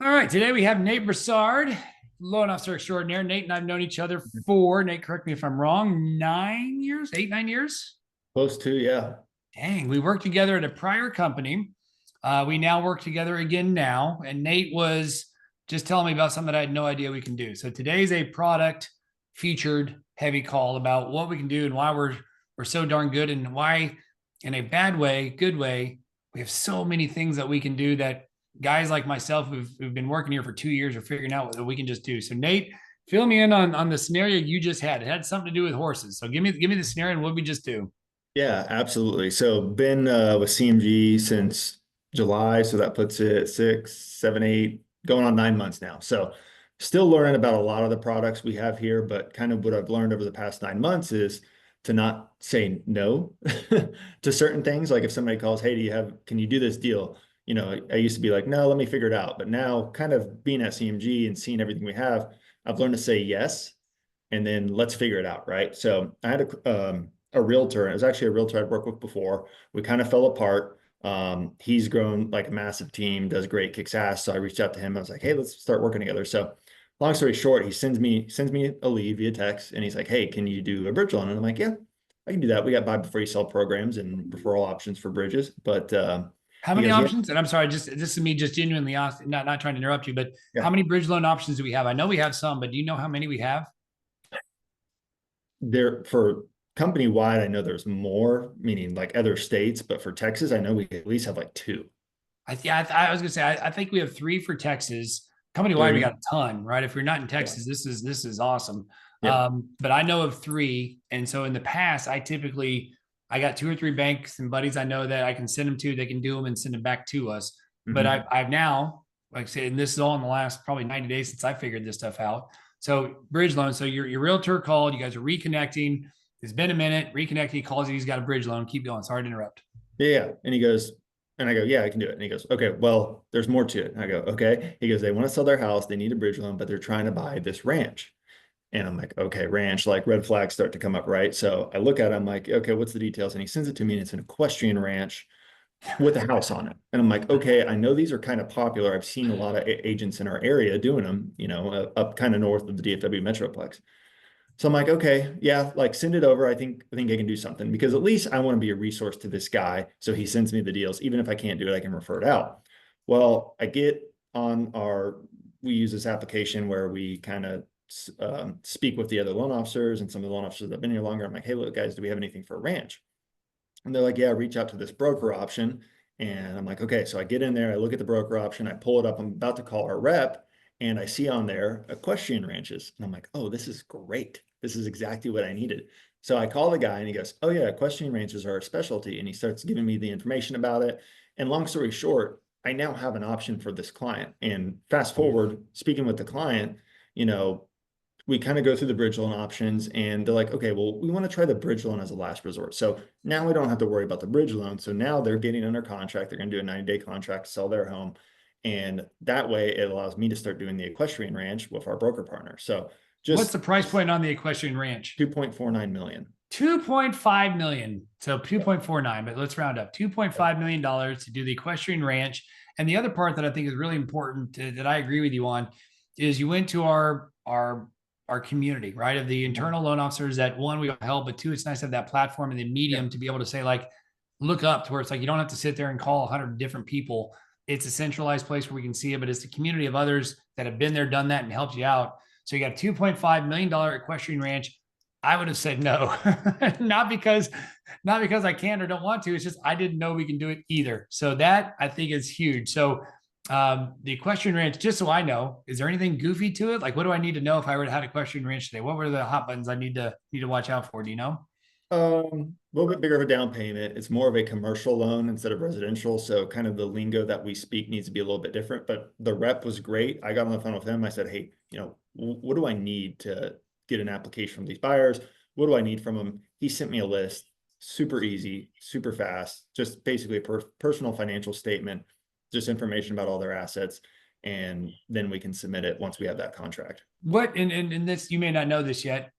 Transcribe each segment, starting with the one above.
All right, today we have Nate Brassard, loan officer extraordinaire. Nate and I've known each other for, Nate, correct me if I'm wrong, 9 years, 8, 9 years? Close to, yeah. Dang, we worked together at a prior company. We now work together again now. And Nate was just telling me about something that I had no idea we can do. So today's a product featured heavy call about what we can do and why we're so darn good and why, in a bad way, good way, we have so many things that we can do that guys like myself who've been working here for 2 years are figuring out what we can just do. So Nate, fill me in on the scenario you just had. It had something to do with horses. So give me the scenario and what we just do. Yeah, absolutely. So been with CMG since July, so that puts it 6, 7, 8, going on 9 months now. So still learning about a lot of the products we have here, but kind of what I've learned over the past 9 months is to not say no to certain things. Like if somebody calls, hey, can you do this deal? I used to be like, no, let me figure it out. But now kind of being at CMG and seeing everything we have, I've learned to say yes, and then let's figure it out, right? So I had a realtor. It was actually a realtor I'd worked with before. We kind of fell apart. He's grown like a massive team, does great, kicks ass. So I reached out to him. I was like, hey, let's start working together. So long story short, he sends me a lead via text, and he's like, hey, can you do a bridge loan? And I'm like, yeah, I can do that. We got buy before you sell programs and referral options for bridges. But How he many goes, yeah, options? And I'm sorry, just this is me just genuinely asking, not trying to interrupt you, but yeah. how many bridge loan options do we have? I know we have some, but do you know how many we have? There for company wide, I know there's more, meaning like other states, but for Texas, I know we at least have like two, I was gonna say I think we have three for Texas. Company wide, we got three. a ton, right? If you're not in Yeah. Texas, this is awesome. Yep. But I know of three, and so in the past, I got two or three banks and buddies I know that I can send them to. They can do them and send them back to us. But Hmm. I've now, like I said, and this is all in the last probably 90 days since I figured this stuff out. So bridge loan. So your realtor called. You guys are reconnecting. It's been a minute. Reconnecting. He calls you. He's got a bridge loan. Keep going. Sorry to interrupt. Yeah, yeah. And he goes, and I go, yeah, I can do it. And he goes, okay, well, there's more to it. And I go, okay. He goes, they want to sell their house. They need a bridge loan, but they're trying to buy this ranch. And I'm like, okay, ranch, like red flags start to come up, right? So I look at it, I'm like, okay, what's the details? And he sends it to me, and it's an equestrian ranch with a house on it. And I'm like, okay, I know these are kind of popular. I've seen a lot of agents in our area doing them, up kind of north of the DFW Metroplex. So I'm like, okay, yeah, like send it over. I think I can do something, because at least I want to be a resource to this guy. So he sends me the deals. Even if I can't do it, I can refer it out. Well, I get on we use this application where we kind of speak with the other loan officers and some of the loan officers that have been here longer. I'm like, hey, look, guys, do we have anything for a ranch? And they're like, yeah, reach out to this broker option. And I'm like, okay. So I get in there, I look at the broker option, I pull it up, I'm about to call our rep, and I see on there equestrian ranches. And I'm like, oh, this is great. This is exactly what I needed. So I call the guy, and he goes, oh yeah, equestrian ranches are a specialty. And he starts giving me the information about it. And long story short, I now have an option for this client. And fast forward, speaking with the client, you know, we kind of go through the bridge loan options, and they're like, okay, well, we want to try the bridge loan as a last resort. So now we don't have to worry about the bridge loan. So now they're getting under contract. They're going to do a 90-day contract to sell their home. And that way it allows me to start doing the equestrian ranch with our broker partner. So What's just the price point on the equestrian ranch? 2.49 million. 2.5 million. So 2.49, but let's round up. $2.5 million to do the equestrian ranch. And the other part that I think is really important that I agree with you on is you went to our community, right? Of the internal loan officers that one, we help, but two, it's nice to have that platform and the medium to be able to say, like, look up to where it's like you don't have to sit there and call 100 different people. It's a centralized place where we can see it, but it's the community of others that have been there, done that, and helped you out. So you got a $2.5 million equestrian ranch. I would have said no, not because I can or don't want to. It's just I didn't know we can do it either. So that I think is huge. So the equestrian ranch, just so I know, is there anything goofy to it? Like, what do I need to know if I were to have equestrian ranch today? What were the hot buttons I need to watch out for? Do you know? A little bit bigger of a down payment. It's more of a commercial loan instead of residential. So kind of the lingo that we speak needs to be a little bit different, but the rep was great. I got on the phone with him. I said, hey, what do I need to get an application from these buyers? What do I need from them? He sent me a list, super easy, super fast, just basically a personal financial statement, just information about all their assets. And then we can submit it once we have that contract. What and this, you may not know this yet.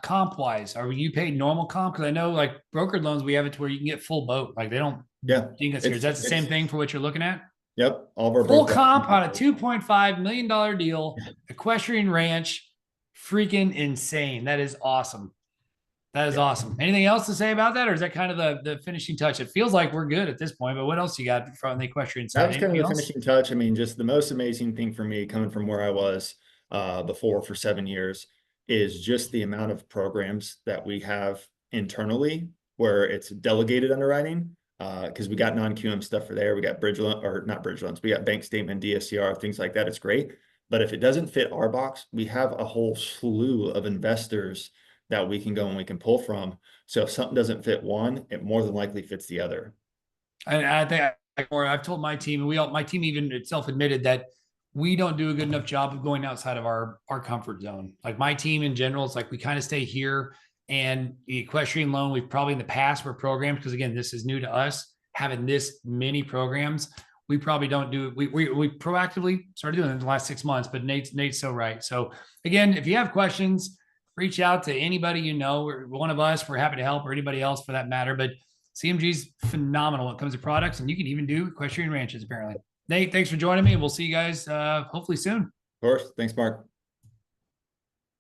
Comp wise, are you paid normal comp? Because I know like brokered loans, we have it to where you can get full boat. Like they don't Yeah, ding us here. Is it's that the same it's thing for what you're looking at? Yep. All of our Full book. comp on a $2.5 million deal, Equestrian Ranch. Freaking insane. That is awesome. That is Yeah. awesome. Anything else to say about that? Or is that kind of the finishing touch? It feels like we're good at this point, but what else you got from the equestrian That side? was kind of Anything the else? finishing touch. I mean, just the most amazing thing for me coming from where I was before for 7 years is just the amount of programs that we have internally where it's delegated underwriting. Because we got non-QM stuff for there. We got bridge loan, or not bridge loans. We got bank statement, DSCR, things like that. It's great. But if it doesn't fit our box, we have a whole slew of investors that we can go and we can pull from. So if something doesn't fit one, it more than likely fits the other. And I think I've told my team, and my team even itself admitted that we don't do a good enough job of going outside of our comfort zone. Like my team in general, it's like we kind of stay here. And the equestrian loan, we've probably in the past were programs, because again, this is new to us, having this many programs. We probably don't do it. We proactively started doing it in the last 6 months, but Nate's so right. So again, if you have questions, reach out to anybody you know, or one of us. We're happy to help, or anybody else for that matter. But CMG's phenomenal when it comes to products, and you can even do equestrian ranches, apparently. Nate, thanks for joining me, and we'll see you guys hopefully soon. Of course. Thanks, Mark.